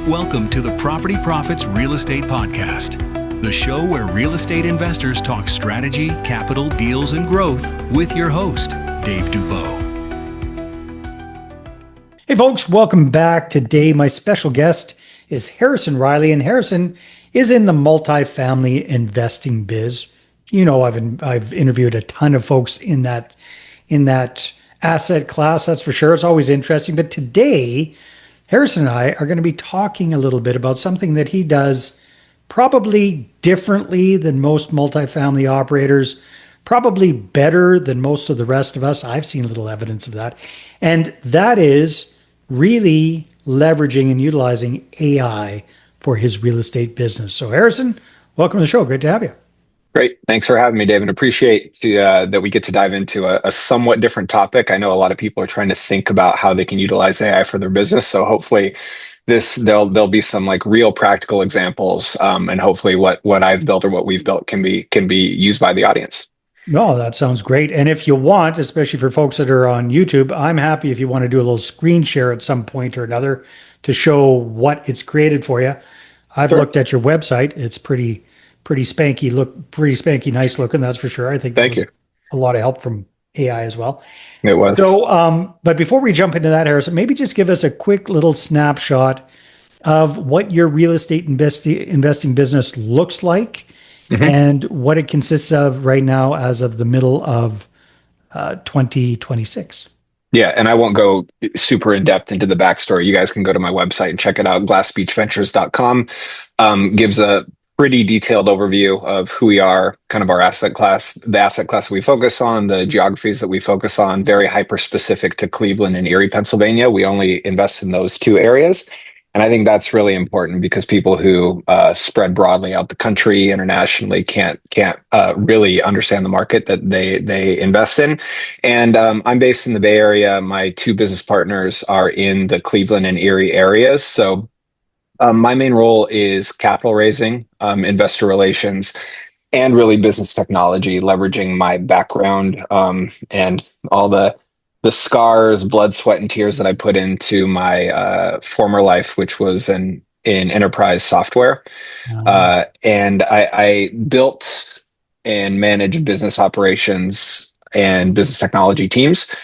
Welcome to the Property Profits Real Estate Podcast, the show where real estate investors talk strategy, capital, deals, and growth with your host, Dave Dubeau. Hey folks, welcome back. Today my special guest is Harrison Riley, and Harrison is in the multifamily investing biz. You know, I've interviewed a ton of folks in that asset class, that's for sure. It's always interesting. But today, Harrison and I are going to be talking a little bit about something that he does probably differently than most multifamily operators, probably better than most of the rest of us. I've seen little evidence of that. And that is really leveraging and utilizing AI for his real estate business. So Harrison, welcome to the show. Great to have you. Great. Thanks for having me, Dave, and appreciate that we get to dive into a somewhat different topic. I know a lot of people are trying to think about how they can utilize AI for their business. So hopefully there'll be some like real practical examples, and hopefully what I've built or what we've built can be used by the audience. No, that sounds great. And if you want, especially for folks that are on YouTube, I'm happy if you want to do a little screen share at some point or another to show what it's created for you. I've looked at your website. It's pretty spanky nice looking, that's for sure. I think Thank you. A lot of help from AI as well. It was. So, but before we jump into that, Harrison, maybe just give us a quick little snapshot of what your real estate investing business looks like and what it consists of right now as of the middle of 2026. Yeah, and I won't go super in depth into the backstory. You guys can go to my website and check it out. glassbeachventures.com gives a pretty detailed overview of who we are, kind of our asset class, the asset class that we focus on, the geographies that we focus on, very hyper specific to Cleveland and Erie, Pennsylvania. We only invest in those two areas. And I think that's really important because people who spread broadly out the country internationally can't really understand the market that they invest in. And I'm based in the Bay Area. My two business partners are in the Cleveland and Erie areas. So my main role is capital raising, investor relations, and really business technology, leveraging my background and all the scars, blood, sweat, and tears that I put into my former life, which was in enterprise software. And I built and managed business operations and business technology teams.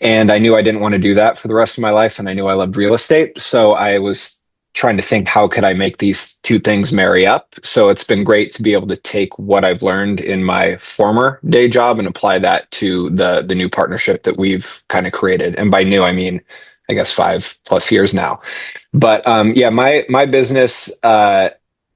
And I knew I didn't want to do that for the rest of my life. And I knew I loved real estate. So I was trying to think, how could I make these two things marry up? So it's been great to be able to take what I've learned in my former day job and apply that to the new partnership that we've kind of created. And by new, I mean, I guess 5+ years now. But yeah, my business,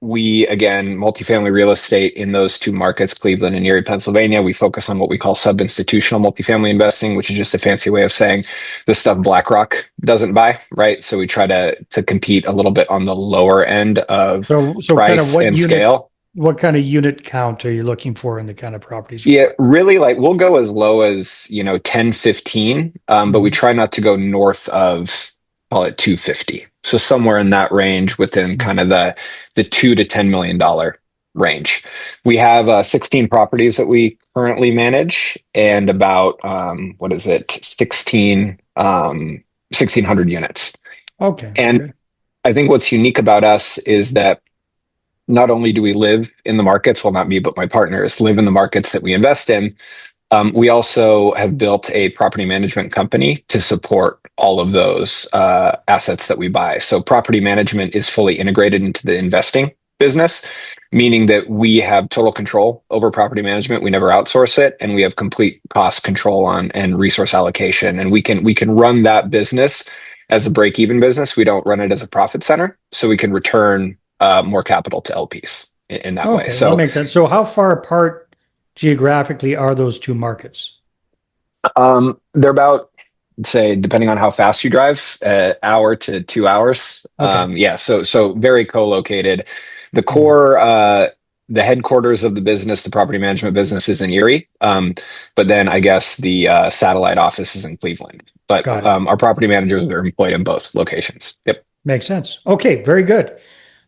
we, again, multifamily real estate in those two markets, Cleveland and Erie, Pennsylvania. We focus on what we call sub-institutional multifamily investing, which is just a fancy way of saying the stuff BlackRock doesn't buy, right? So we try to compete a little bit on the lower end of price kind of and scale. What kind of unit count are you looking for in the kind of properties? Yeah, really, like we'll go as low as 10, 15, but we try not to go north of, call it 250. So somewhere in that range within kind of the $2 to $10 million range. We have 16 properties that we currently manage and about 1,600 units. Okay. And I think what's unique about us is that not only do we live in the markets, well, not me, but my partners live in the markets that we invest in. We also have built a property management company to support all of those assets that we buy. So property management is fully integrated into the investing business, meaning that we have total control over property management. We never outsource it, and we have complete cost control on and resource allocation. And we can run that business as a break-even business. We don't run it as a profit center, so we can return more capital to LPs in that way. So that makes sense. So how far apart geographically are those two markets? They're about, say, depending on how fast you drive, hour to 2 hours. Okay. Yeah, so very co-located. The core, the headquarters of the business, the property management business, is in Erie, but then I guess the satellite office is in Cleveland. But our property managers are employed in both locations. Yep, makes sense. Okay, very good.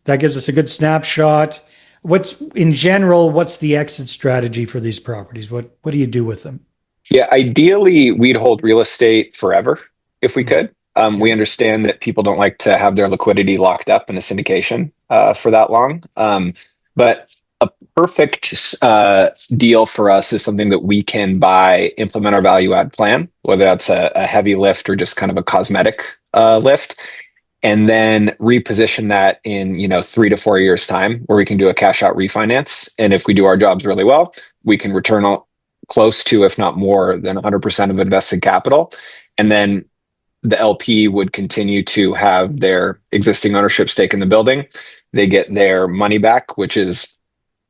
That gives us a good snapshot. What's the exit strategy for these properties? What do you do with them? Yeah, ideally we'd hold real estate forever if we could. We understand that people don't like to have their liquidity locked up in a syndication for that long. But a perfect deal for us is something that we can buy, implement our value add plan, whether that's a heavy lift or just kind of a cosmetic lift, and then reposition that in 3 to 4 years time, where we can do a cash out refinance. And if we do our jobs really well, we can return close to, if not more than 100% of invested capital. And then the LP would continue to have their existing ownership stake in the building. They get their money back, which is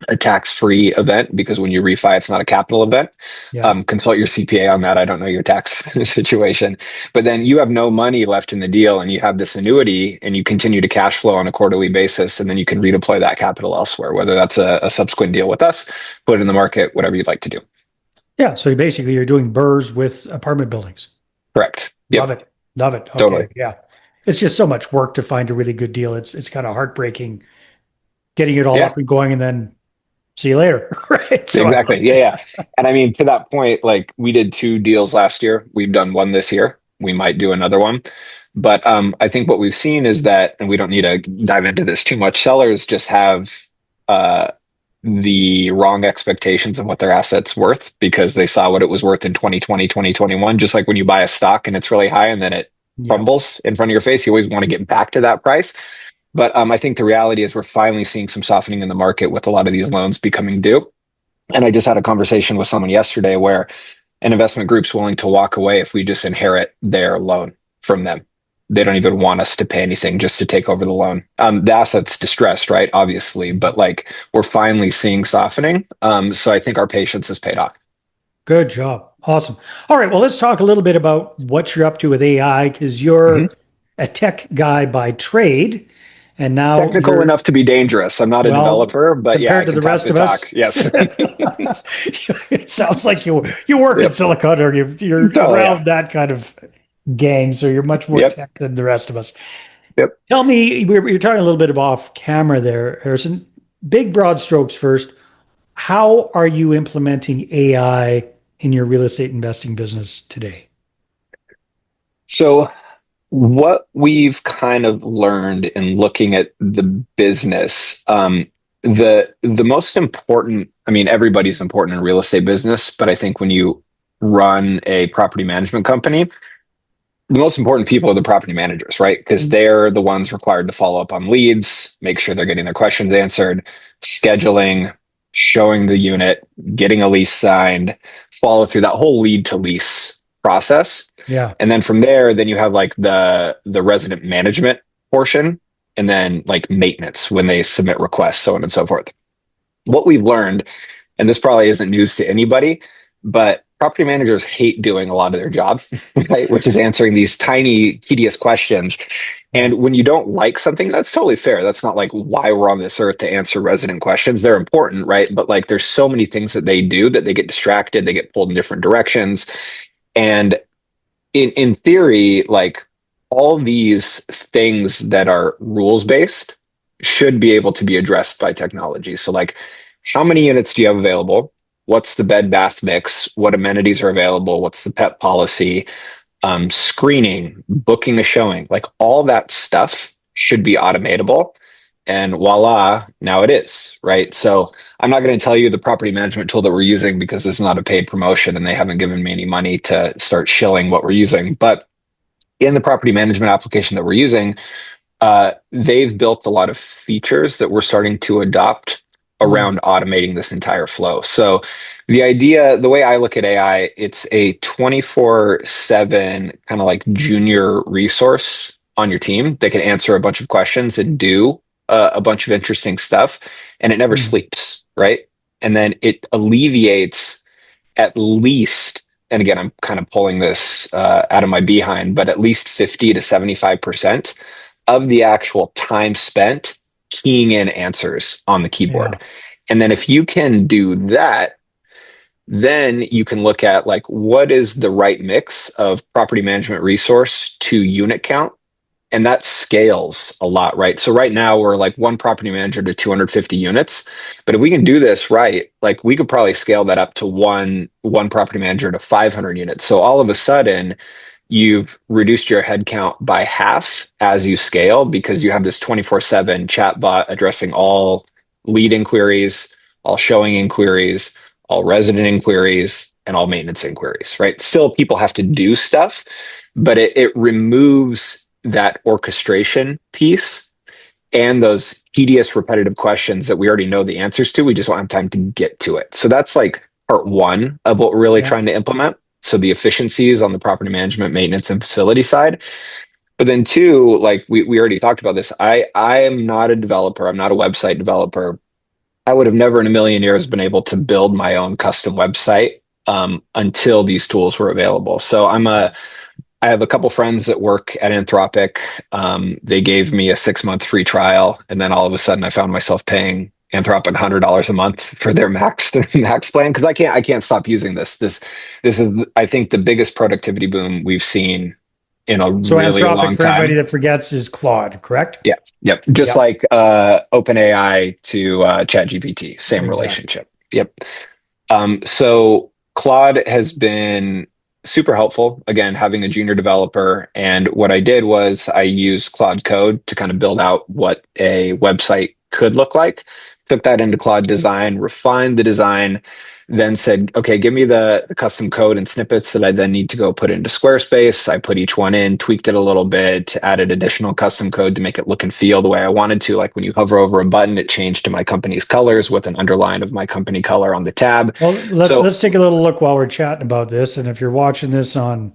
a tax-free event, because when you refi, it's not a capital event. Yeah. Consult your CPA on that. I don't know your tax situation, but then you have no money left in the deal, and you have this annuity, and you continue to cash flow on a quarterly basis, and then you can redeploy that capital elsewhere, whether that's a subsequent deal with us, put it in the market, whatever you'd like to do. Yeah. So you're doing BRRRRs with apartment buildings. Correct. Love it. Love it. Okay. Totally. Yeah. It's just so much work to find a really good deal. It's kind of heartbreaking getting it all Yeah. up and going and then see you later. Right. So Exactly. Yeah. And I mean, to that point, like, we did 2 deals last year. We've done 1 this year. We might do another one. But I think what we've seen is that, and we don't need to dive into this too much, sellers just have the wrong expectations of what their asset's worth, because they saw what it was worth in 2020, 2021. Just like when you buy a stock and it's really high and then it crumbles in front of your face, you always want to get back to that price. But I think the reality is we're finally seeing some softening in the market with a lot of these loans becoming due. And I just had a conversation with someone yesterday where an investment group's willing to walk away if we just inherit their loan from them. They don't even want us to pay anything just to take over the loan. The asset's distressed, right? Obviously, but like, we're finally seeing softening. So I think our patience has paid off. Good job. Awesome. All right. Well, let's talk a little bit about what you're up to with AI, because you're a tech guy by trade. And now technical enough to be dangerous. I'm not a developer, but yeah, compared to the rest of us, yes. It sounds like you work in Silicon, or you're around that kind of gang, so you're much more tech than the rest of us. Yep. Tell me, you're talking a little bit off camera there, Harrison. Big broad strokes first. How are you implementing AI in your real estate investing business today? So what we've kind of learned in looking at the business, the most important, I mean, everybody's important in real estate business, but I think when you run a property management company, the most important people are the property managers, right? Because they're the ones required to follow up on leads, make sure they're getting their questions answered, scheduling, showing the unit, getting a lease signed, follow through that whole lead to lease process. Yeah. And then from there, then you have like the resident management portion, and then like maintenance when they submit requests, so on and so forth. What we've learned, and this probably isn't news to anybody, but property managers hate doing a lot of their job, right? Which is answering these tiny, tedious questions. And when you don't like something, that's totally fair. That's not like why we're on this earth, to answer resident questions. They're important, right? But like, there's so many things that they do that they get distracted, they get pulled in different directions. And in theory, like, all these things that are rules based should be able to be addressed by technology. So like, how many units do you have available? What's the bed bath mix? What amenities are available? What's the pet policy? Screening, booking a showing, like all that stuff should be automatable. And voila, now it is, right? So I'm not going to tell you the property management tool that we're using, because it's not a paid promotion and they haven't given me any money to start shilling what we're using. But in the property management application that we're using, they've built a lot of features that we're starting to adopt around automating this entire flow. So the idea, the way I look at AI, it's a 24/7 kind of like junior resource on your team that can answer a bunch of questions and do a bunch of interesting stuff, and it never sleeps, right? And then it alleviates at least, and again, I'm kind of pulling this out of my behind, but at least 50 to 75% of the actual time spent keying in answers on the keyboard. Yeah. And then if you can do that, then you can look at like, what is the right mix of property management resource to unit count? And that scales a lot, right? So right now we're like 1 property manager to 250 units. But if we can do this right, like, we could probably scale that up to one property manager to 500 units. So all of a sudden, you've reduced your headcount by half as you scale because you have this 24/7 chatbot addressing all lead inquiries, all showing inquiries, all resident inquiries, and all maintenance inquiries, right? Still, people have to do stuff, but it removes that orchestration piece and those tedious, repetitive questions that we already know the answers to. We just don't have time to get to it. So that's like part one of what we're really Yeah. trying to implement. So the efficiencies on the property management, maintenance, and facility side. But then two, like we already talked about this. I am not a developer. I'm not a website developer. I would have never in a million years been able to build my own custom website until these tools were available. So I have a couple friends that work at Anthropic. They gave me a 6-month free trial, and then all of a sudden, I found myself paying Anthropic $100 a month for their max plan because I can't stop using this. This is, I think, the biggest productivity boom we've seen in a So really Anthropic, long for anybody time. that forgets, is Claude, correct? Yeah, yep. Just Yep. like OpenAI to ChatGPT, same Exactly. relationship. Yep. So Claude has been super helpful. Again, having a junior developer. And what I did was I used Claude Code to kind of build out what a website could look like. Took that into Claude Design, refined the design, then said, okay, give me the custom code and snippets that I then need to go put into Squarespace. I put each one in, tweaked it a little bit, added additional custom code to make it look and feel the way I wanted to. Like when you hover over a button, it changed to my company's colors with an underline of my company color on the tab. Well, So, let's take a little look while we're chatting about this. And if you're watching this on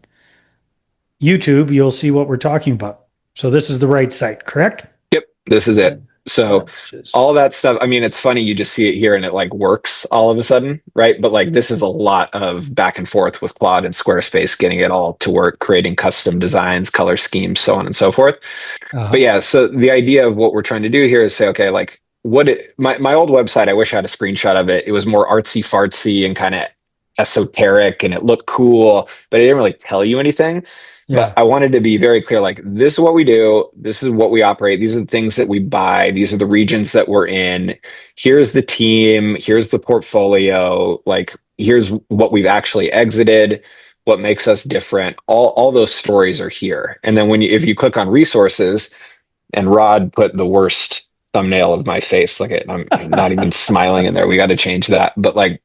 YouTube, you'll see what we're talking about. So this is the right site, correct? yep, this is it. So Let's just, all that stuff, I mean, it's funny, you just see it here and it like works all of a sudden, right? But like this is a lot of back and forth with Claude and Squarespace, getting it all to work, creating custom designs, color schemes, so on and so forth. But yeah, so the idea of what we're trying to do here is say, okay, like my old website, I wish I had a screenshot of it. It was more artsy fartsy and kind of esoteric and it looked cool, but it didn't really tell you anything. But yeah. I wanted to be very clear, like, this is what we do. This is what we operate. These are the things that we buy. These are the regions that we're in. Here's the team. Here's the portfolio. Like, here's what we've actually exited, what makes us different. All those stories are here. And then if you click on resources, and Rod put the worst thumbnail of my face, like I'm not even smiling in there. We got to change that. But like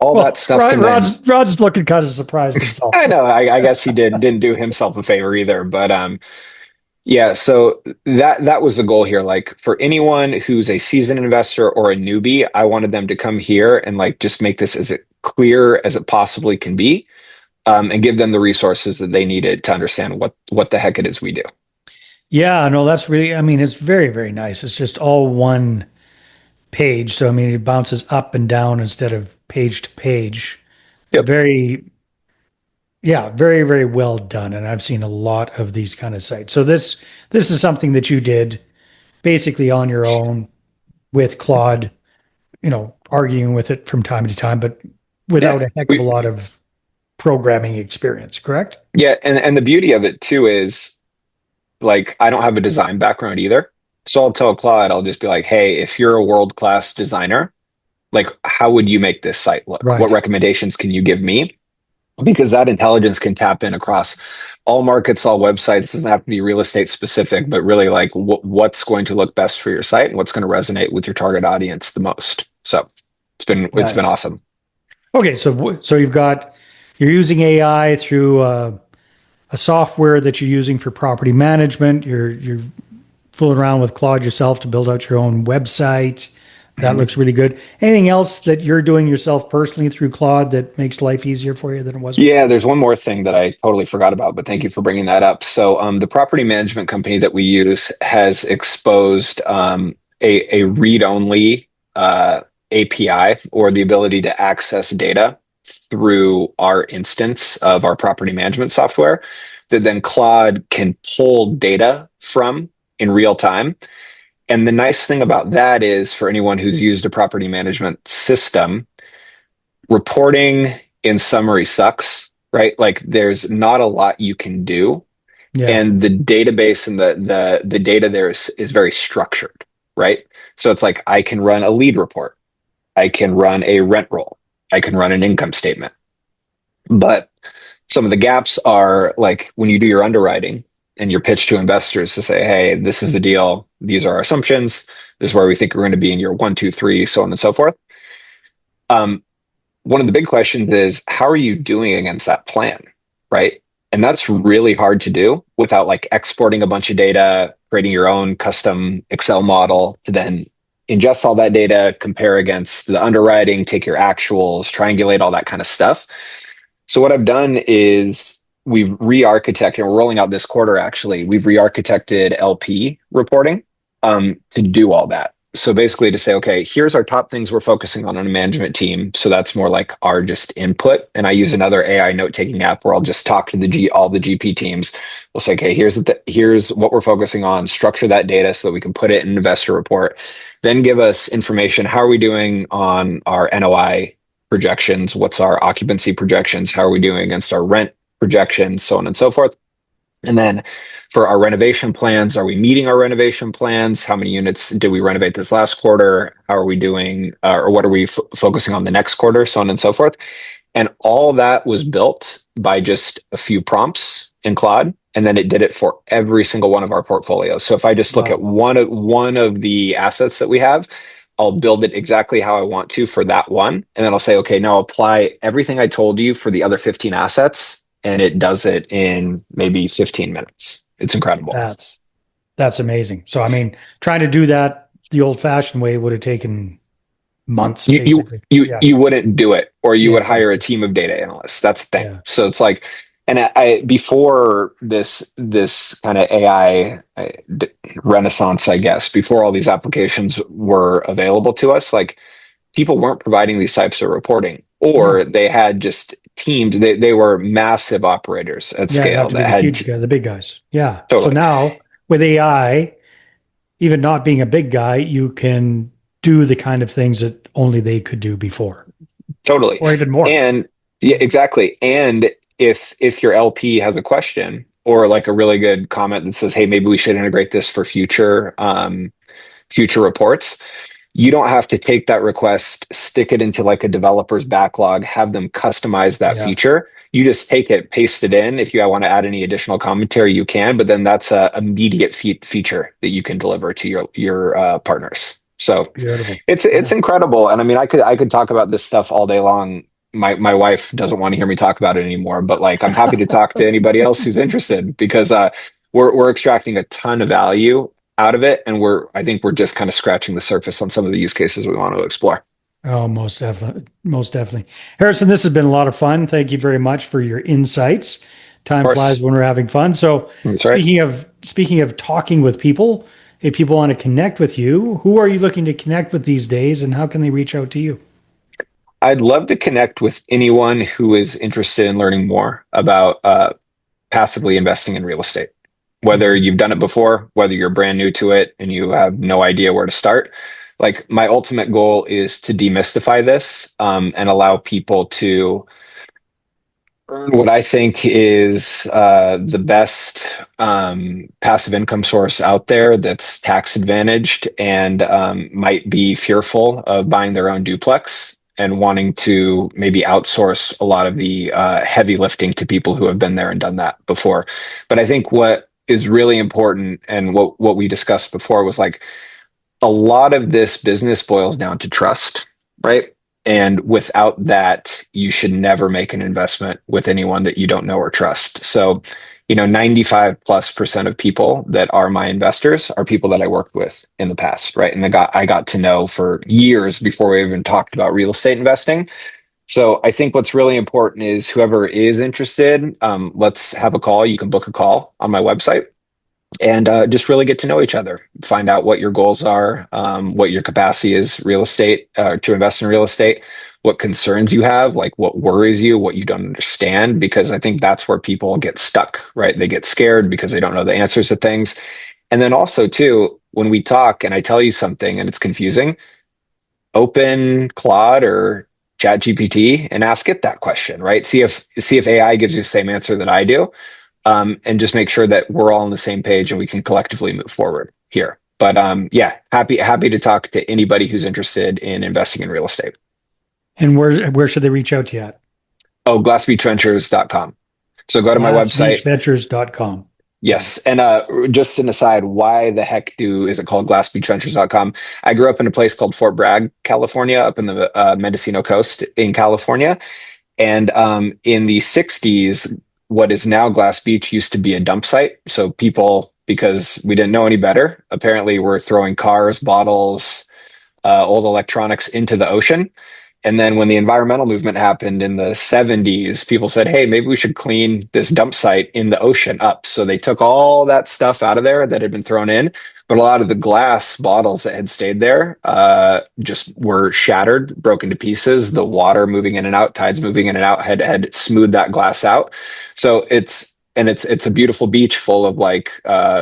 all that stuff can then Rod's looking kind of surprised himself. I know. I guess he didn't do himself a favor either. But yeah. So that was the goal here. Like for anyone who's a seasoned investor or a newbie, I wanted them to come here and like just make this as clear as it possibly can be, and give them the resources that they needed to understand what the heck it is we do. Yeah, no, that's really, I mean, it's very, very nice. It's just all one page. So, I mean, it bounces up and down instead of page to page. Yep. Very, very well done. And I've seen a lot of these kind of sites. So this is something that you did basically on your own with Claude, arguing with it from time to time, but without Yeah. a heck of a lot of programming experience, correct? Yeah. And the beauty of it too is like I don't have a design background either. So I'll tell Claude, I'll just be like, hey, if you're a world-class designer, like how would you make this site look? Right. What recommendations can you give me? Because that intelligence can tap in across all markets, all websites. It doesn't have to be real estate specific, but really like what's going to look best for your site and what's going to resonate with your target audience the most. So it's been awesome. Okay, so you're using AI through a software that you're using for property management. You're fooling around with Claude yourself to build out your own website. That looks really good. Anything else that you're doing yourself personally through Claude that makes life easier for you than it was before? Yeah, there's one more thing that I totally forgot about, but thank you for bringing that up. So the property management company that we use has exposed a read-only API, or the ability to access data through our instance of our property management software that then Claude can pull data from in real time. And the nice thing about that is for anyone who's used a property management system, reporting in summary sucks, right? Like there's not a lot you can do. Yeah. And the database and the data there is very structured, right? So it's like I can run a lead report. I can run a rent roll. I can run an income statement. But Some of the gaps are like when you do your underwriting and your pitch to investors to say, hey, this is the deal. These are our assumptions. This is where we think we're going to be in year 1, 2, 3, so on and so forth. One of the big questions is, how are you doing against that plan? Right. And that's really hard to do without like exporting a bunch of data, creating your own custom Excel model to then ingest all that data, compare against the underwriting, take your actuals, triangulate all that kind of stuff. So what I've done is we've re-architected, and we're rolling out this quarter actually, we've re-architected LP reporting to do all that. So basically to say, okay, here's our top things we're focusing on a management team. So that's more like our just input. And I use another AI note-taking app where I'll just talk to all the GP teams. We'll say, okay, here's what we're focusing on, structure that data so that we can put it in an investor report. Then give us information. How are we doing on our NOI projections? What's our occupancy projections? How are we doing against our rent projections? So on and so forth. And then for our renovation plans, are we meeting our renovation plans? How many units did we renovate this last quarter? How are we doing, or what are we focusing on the next quarter? So on and so forth. And all that was built by just a few prompts in Claude. And then it did it for every single one of our portfolios. So if I just look at one of the assets that we have, I'll build it exactly how I want to for that one. And then I'll say, okay, now apply everything I told you for the other 15 assets. And it does it in maybe 15 minutes. It's incredible. That's amazing. So, I mean, trying to do that the old fashioned way would have taken months, basically. You wouldn't do it, or you would hire a team of data analysts. That's the thing. Yeah. So it's like, and I before this kind of AI renaissance, I guess, before all these applications were available to us, like people weren't providing these types of reporting, or they had just teams. They were massive operators at scale that had the big guys. Yeah. Totally. So now with AI, even not being a big guy, you can do the kind of things that only they could do before. Totally. Or even more. And yeah, exactly. And if your LP has a question or like a really good comment that says, hey, maybe we should integrate this for future reports, you don't have to take that request, stick it into like a developer's backlog, have them customize that feature. You just take it, paste it in. If you want to add any additional commentary, you can, but then that's a immediate feature that you can deliver to your partners. So it's incredible. And I mean, I could talk about this stuff all day long. My wife doesn't want to hear me talk about it anymore, but like, I'm happy to talk to anybody else who's interested, because we're extracting a ton of value out of it. And I think we're just kind of scratching the surface on some of the use cases we want to explore. Oh, most definitely. Most definitely. Harrison, this has been a lot of fun. Thank you very much for your insights. Time flies when we're having fun. So speaking of talking with people, if people want to connect with you, who are you looking to connect with these days, and how can they reach out to you? I'd love to connect with anyone who is interested in learning more about passively investing in real estate. Whether you've done it before, whether you're brand new to it and you have no idea where to start. Like, my ultimate goal is to demystify this and allow people to earn what I think is the best passive income source out there that's tax advantaged and might be fearful of buying their own duplex and wanting to maybe outsource a lot of the heavy lifting to people who have been there and done that before. But I think what is really important, and what we discussed before, was like, a lot of this business boils down to trust, right? And without that, you should never make an investment with anyone that you don't know or trust. So, 95+% of people that are my investors are people that I worked with in the past, right? And I got to know for years before we even talked about real estate investing. So I think what's really important is whoever is interested, let's have a call. You can book a call on my website and just really get to know each other, find out what your goals are, what your capacity is to invest in real estate, what concerns you have, like what worries you, what you don't understand, because I think that's where people get stuck, right? They get scared because they don't know the answers to things. And then also too, when we talk and I tell you something and it's confusing, open Claude or ChatGPT and ask it that question, right? See if AI gives you the same answer that I do, and just make sure that we're all on the same page and we can collectively move forward here. But happy to talk to anybody who's interested in investing in real estate. And where should they reach out to you at? Oh, glassbeachventures.com. So go to my website. glassbeachventures.com. Yes. And just an aside, why the heck is it called glassbeachventures.com? I grew up in a place called Fort Bragg, California, up in the Mendocino coast in California. And in the 60s, what is now Glass Beach used to be a dump site. So people, because we didn't know any better, apparently were throwing cars, bottles, old electronics into the ocean. And then when the environmental movement happened in the 70s, people said, hey, maybe we should clean this dump site in the ocean up. So they took all that stuff out of there that had been thrown in. But a lot of the glass bottles that had stayed there just were shattered, broken to pieces. The water moving in and out, tides moving in and out had smoothed that glass out. So it's a beautiful beach full of like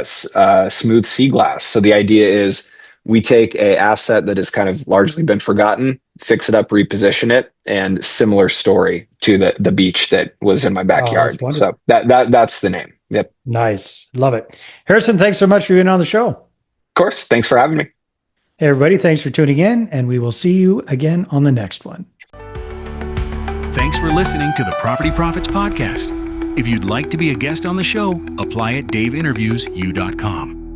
smooth sea glass. So the idea is we take a asset that has kind of largely been forgotten, fix it up, reposition it, and similar story to the beach that was in my backyard. So that's the name. Yep. Nice. Love it. Harrison, thanks so much for being on the show. Of course. Thanks for having me. Hey, everybody. Thanks for tuning in, and we will see you again on the next one. Thanks for listening to the Property Profits Podcast. If you'd like to be a guest on the show, apply at daveinterviews.com.